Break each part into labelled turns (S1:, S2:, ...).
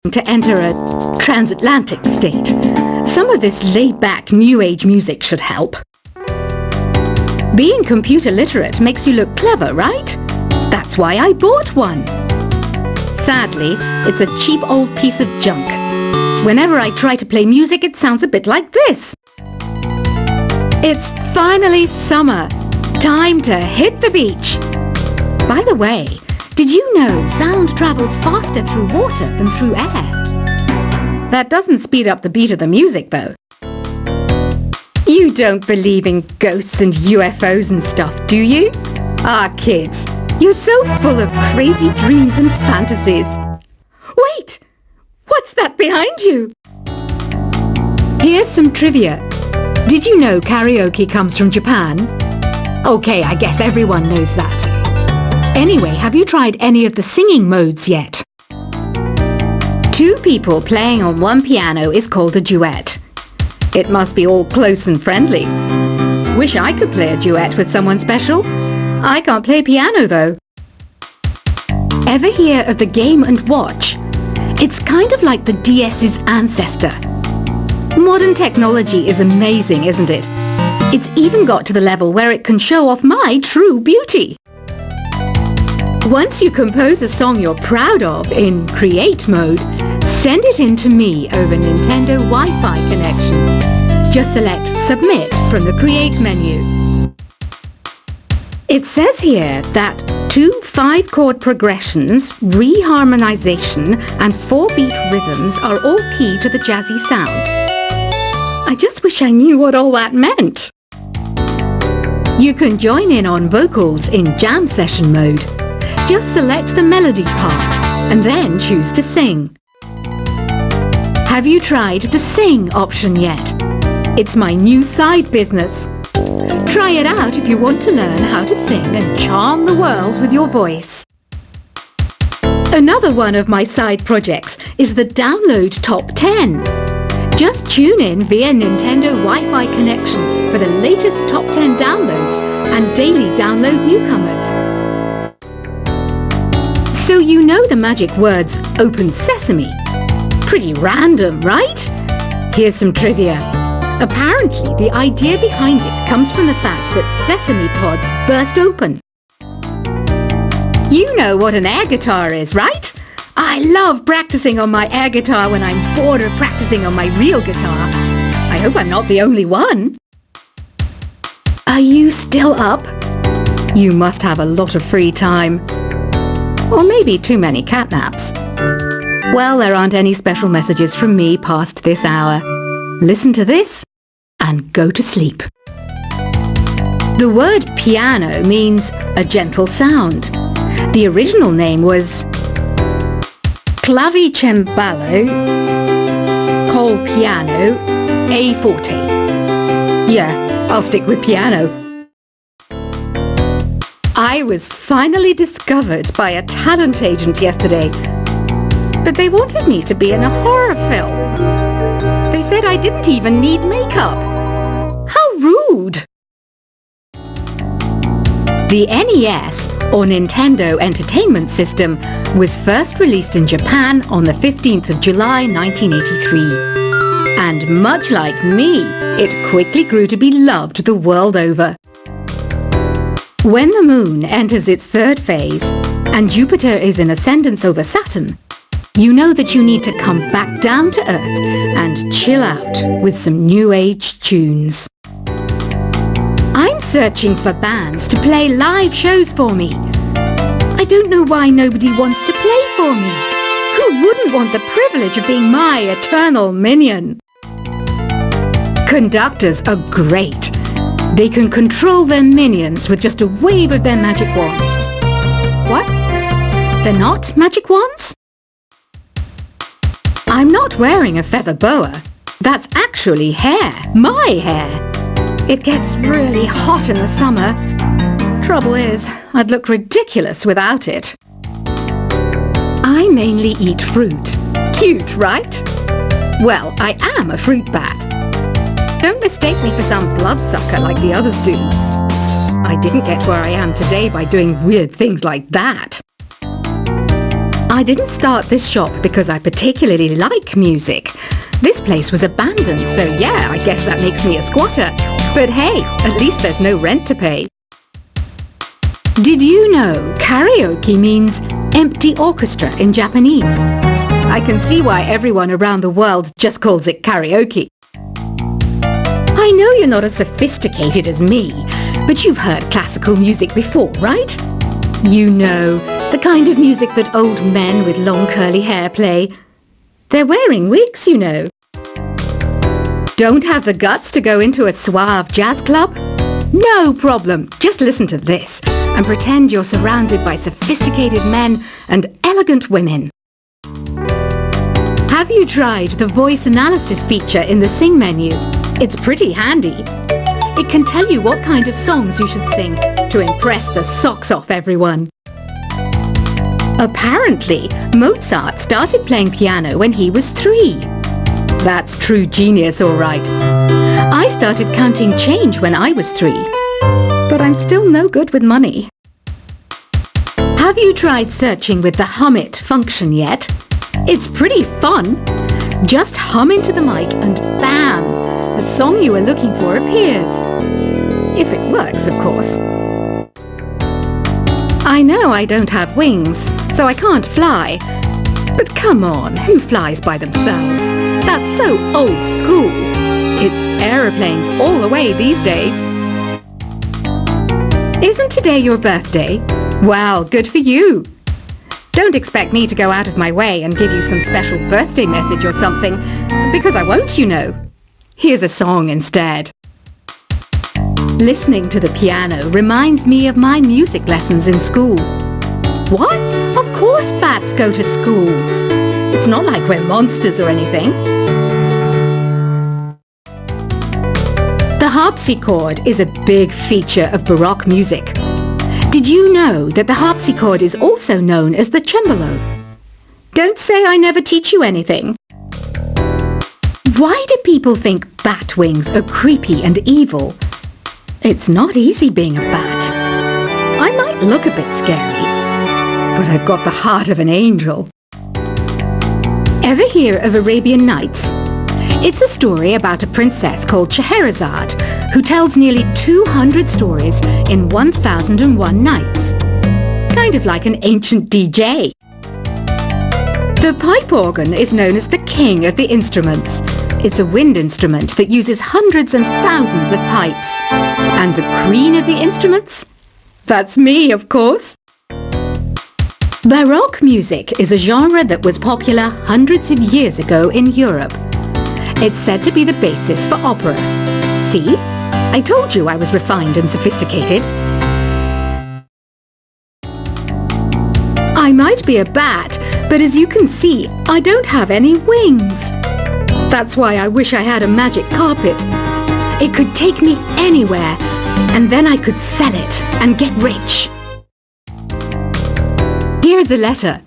S1: to enter a transatlantic state. Some of this laid-back New Age music should help. Being computer literate makes you look clever, right? That's why I bought one. Sadly, it's a cheap old piece of junk. Whenever I try to play music, it sounds a bit like this. It's finally summer. Time to hit the beach. By the way, did you know sound travels faster through water than through air? That doesn't speed up the beat of the music, though. You don't believe in ghosts and UFOs and stuff, do you? Ah, kids, you're so full of crazy dreams and fantasies. Wait! What's that behind you? Here's some trivia. Did you know karaoke comes from Japan? Okay, I guess everyone knows that. Anyway, have you tried any of the singing modes yet? Two people playing on one piano is called a duet. It must be all close and friendly. Wish I could play a duet with someone special. I can't play piano though. Ever hear of the Game & Watch? It's kind of like the DS's ancestor. Modern technology is amazing, isn't it? It's even got to the level where it can show off my true beauty. Once you compose a song you're proud of in Create mode, send it in to me over Nintendo Wi-Fi connection. Just select Submit from the Create menu. It says here that 2 5-chord progressions, reharmonization and 4-beat rhythms are all key to the jazzy sound. I just wish I knew what all that meant. You can join in on vocals in jam session mode. Just select the melody part and then choose to sing. Have you tried the Sing option yet? It's my new side business. Try it out if you want to learn how to sing and charm the world with your voice. Another one of my side projects is the Download Top 10. Just tune in via Nintendo Wi-Fi connection for the latest Top 10 downloads and daily download newcomers. So you know the magic words Open Sesame. Pretty random, right? Here's some trivia. Apparently, the idea behind it comes from the fact that sesame pods burst open. You know what an air guitar is, right? I love practicing on my air guitar when I'm bored of practicing on my real guitar. I hope I'm not the only one. Are you still up? You must have a lot of free time. Or maybe too many catnaps. Well, there aren't any special messages from me past this hour. Listen to this and go to sleep. The word piano means a gentle sound. The original name was Clavicembalo col piano a forte. Yeah, I'll stick with piano. I was finally discovered by a talent agent yesterday, but they wanted me to be in a horror film. They said I didn't even need makeup. How rude! The NES, or Nintendo Entertainment System, was first released in Japan on the 15th of July 1983. And much like me, it quickly grew to be loved the world over. When the Moon enters its third phase, and Jupiter is in ascendance over Saturn, you know that you need to come back down to Earth and chill out with some New Age tunes. I'm searching for bands to play live shows for me. I don't know why nobody wants to play for me. Who wouldn't want the privilege of being my eternal minion? Conductors are great. They can control their minions with just a wave of their magic wands. What? They're not magic wands? I'm not wearing a feather boa. That's actually hair. My hair. It gets really hot in the summer. Trouble is, I'd look ridiculous without it. I mainly eat fruit. Cute, right? Well, I am a fruit bat. Don't mistake me for some bloodsucker like the others do. I didn't get where I am today by doing weird things like that. I didn't start this shop because I particularly like music. This place was abandoned, so yeah, I guess that makes me a squatter. But hey, at least there's no rent to pay. Did you know karaoke means empty orchestra in Japanese? I can see why everyone around the world just calls it karaoke. I know you're not as sophisticated as me, but you've heard classical music before, right? You know, the kind of music that old men with long curly hair play. They're wearing wigs, you know. Don't have the guts to go into a suave jazz club? No problem. Just listen to this and pretend you're surrounded by sophisticated men and elegant women. Have you tried the voice analysis feature in the Sing menu? It's pretty handy. It can tell you what kind of songs you should sing to impress the socks off everyone. Apparently, Mozart started playing piano when he was 3. That's true genius, all right. I started counting change when I was 3, but I'm still no good with money. Have you tried searching with the Hum It function yet? It's pretty fun. Just hum into the mic and bam! The song you were looking for appears. If it works, of course. I know I don't have wings, so I can't fly. But come on, who flies by themselves? That's so old school. It's aeroplanes all the way these days. Isn't today your birthday? Well, good for you. Don't expect me to go out of my way and give you some special birthday message or something, because I won't, you know. Here's a song instead. Listening to the piano reminds me of my music lessons in school. What? Of course bats go to school. It's not like we're monsters or anything. The harpsichord is a big feature of Baroque music. Did you know that the harpsichord is also known as the cembalo? Don't say I never teach you anything. Why do people think bat wings are creepy and evil? It's not easy being a bat. I might look a bit scary, but I've got the heart of an angel. Ever hear of Arabian Nights? It's a story about a princess called Scheherazade who tells nearly 200 stories in 1001 nights. Kind of like an ancient DJ. The pipe organ is known as the king of the instruments. It's a wind instrument that uses hundreds and thousands of pipes. And the queen of the instruments? That's me, of course. Baroque music is a genre that was popular hundreds of years ago in Europe. It's said to be the basis for opera. See? I told you I was refined and sophisticated. I might be a bat, but as you can see, I don't have any wings. That's why I wish I had a magic carpet. It could take me anywhere, and then I could sell it and get rich. Here's a letter.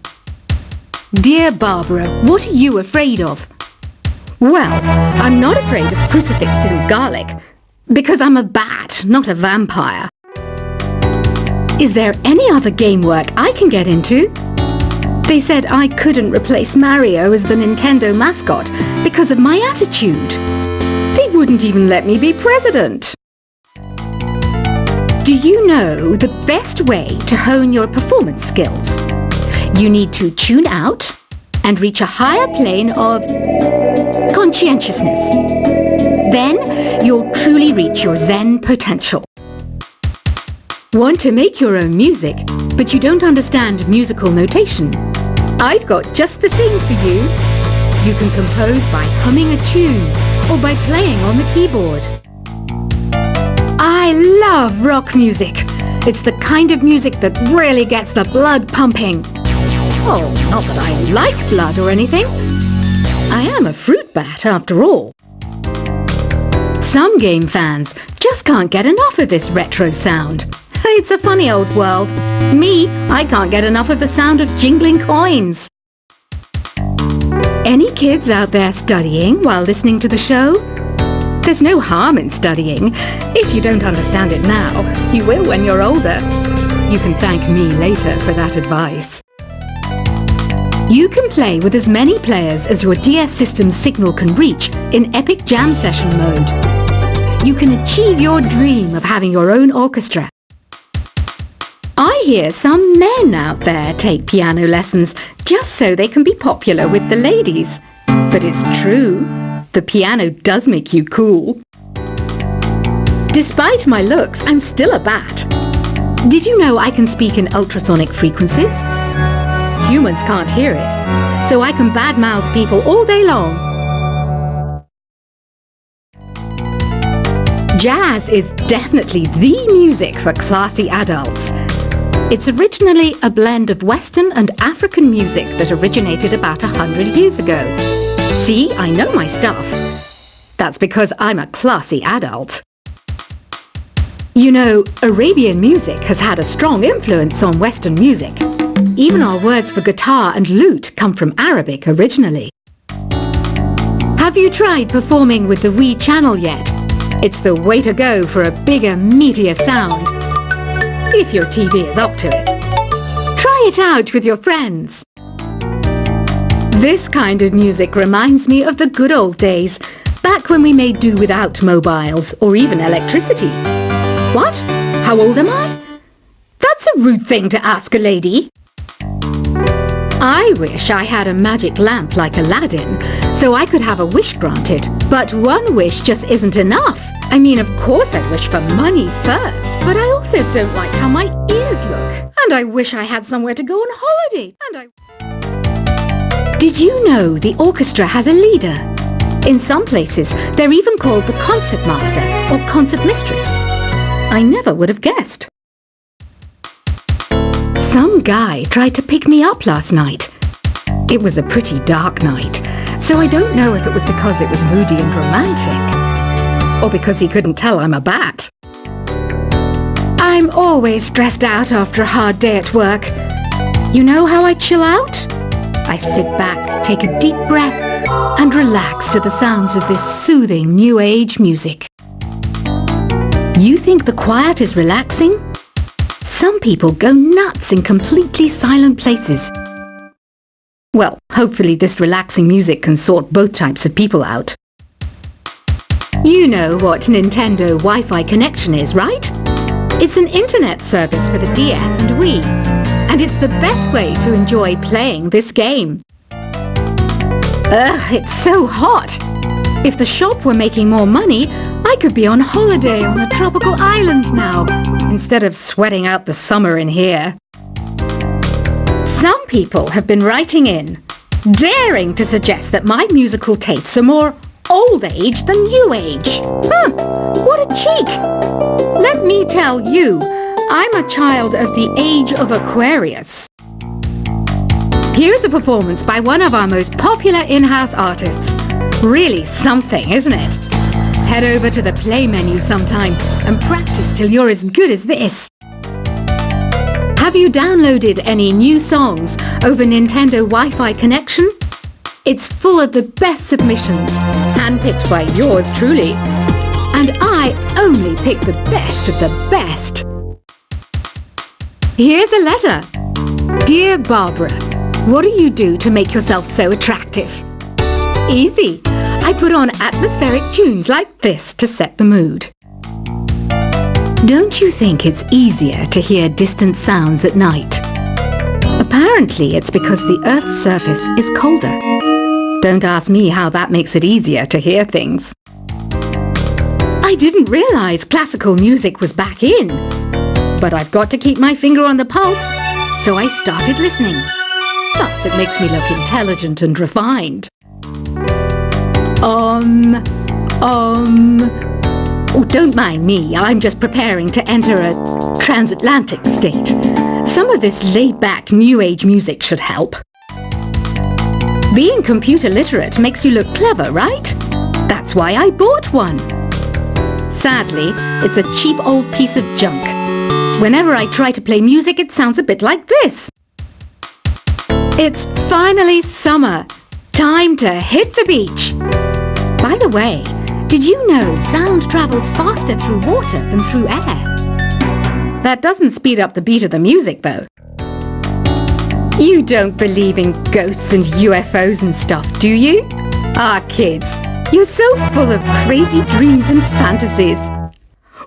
S1: Dear Barbara, what are you afraid of? Well, I'm not afraid of crucifixes and garlic, because I'm a bat, not a vampire. Is there any other game work I can get into? They said I couldn't replace Mario as the Nintendo mascot because of my attitude. They wouldn't even let me be president. Do you know the best way to hone your performance skills? You need to tune out and reach a higher plane of conscientiousness. Then you'll truly reach your Zen potential. Want to make your own music, but you don't understand musical notation? I've got just the thing for you. You can compose by humming a tune or by playing on the keyboard. I love rock music. It's the kind of music that really gets the blood pumping. Oh, not that I like blood or anything. I am a fruit bat after all. Some game fans just can't get enough of this retro sound. It's a funny old world. Me, I can't get enough of the sound of jingling coins. Any kids out there studying while listening to the show? There's no harm in studying. If you don't understand it now, you will when you're older. You can thank me later for that advice. You can play with as many players as your DS system's signal can reach in Epic Jam Session mode. You can achieve your dream of having your own orchestra. I hear some men out there take piano lessons just so they can be popular with the ladies. But it's true, the piano does make you cool. Despite my looks, I'm still a bat. Did you know I can speak in ultrasonic frequencies? Humans can't hear it, so I can badmouth people all day long. Jazz is definitely the music for classy adults. It's originally a blend of Western and African music that originated about 100 years ago. See, I know my stuff. That's because I'm a classy adult. You know, Arabian music has had a strong influence on Western music. Even our words for guitar and lute come from Arabic originally. Have you tried performing with the Wii channel yet? It's the way to go for a bigger, meatier sound. If your TV is up to it. Try it out with your friends. This kind of music reminds me of the good old days, back when we made do without mobiles or even electricity. What? How old am I? That's a rude thing to ask a lady. I wish I had a magic lamp like Aladdin, so I could have a wish granted. But one wish just isn't enough. I mean, of course I'd wish for money first, but I also don't like how my ears look. And I wish I had somewhere to go on holiday. Did you know the orchestra has a leader? In some places, they're even called the concert master or concert mistress. I never would have guessed. Some guy tried to pick me up last night. It was a pretty dark night, so I don't know if it was because it was moody and romantic, or because he couldn't tell I'm a bat. I'm always stressed out after a hard day at work. You know how I chill out? I sit back, take a deep breath, and relax to the sounds of this soothing new age music. You think the quiet is relaxing? Some people go nuts in completely silent places. Well, hopefully this relaxing music can sort both types of people out. You know what Nintendo Wi-Fi connection is, right? It's an internet service for the DS and Wii, and it's the best way to enjoy playing this game. Ugh, it's so hot! If the shop were making more money, I could be on holiday on a tropical island now, instead of sweating out the summer in here. Some people have been writing in, daring to suggest that my musical tastes are more old age than new age. What a cheek! Let me tell you, I'm a child of the age of Aquarius. Here's a performance by one of our most popular in-house artists. Really something, isn't it? Head over to the play menu sometime and practice till you're as good as this. Have you downloaded any new songs over Nintendo Wi-Fi connection? It's full of the best submissions, handpicked by yours truly. And I only pick the best of the best. Here's a letter. Dear Barbara, what do you do to make yourself so attractive? Easy. I put on atmospheric tunes like this to set the mood. Don't you think it's easier to hear distant sounds at night? Apparently it's because the Earth's surface is colder. Don't ask me how that makes it easier to hear things. I didn't realize classical music was back in. But I've got to keep my finger on the pulse, so I started listening. Plus it makes me look intelligent and refined. Oh, don't mind me, I'm just preparing to enter a transatlantic state. Some of this laid-back new age music should help. Being computer literate makes you look clever, right? That's why I bought one. Sadly, it's a cheap old piece of junk. Whenever I try to play music, it sounds a bit like this. It's finally summer. Time to hit the beach. By the way, did you know sound travels faster through water than through air? That doesn't speed up the beat of the music, though. You don't believe in ghosts and UFOs and stuff, do you? Ah, kids, you're so full of crazy dreams and fantasies.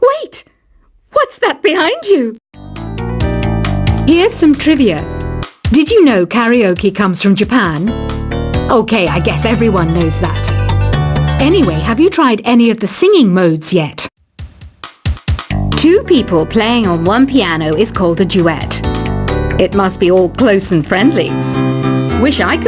S1: Wait! What's that behind you? Here's some trivia. Did you know karaoke comes from Japan? Okay, I guess everyone knows that. Anyway, have you tried any of the singing modes yet? Two people playing on one piano is called a duet. It must be all close and friendly. Wish I could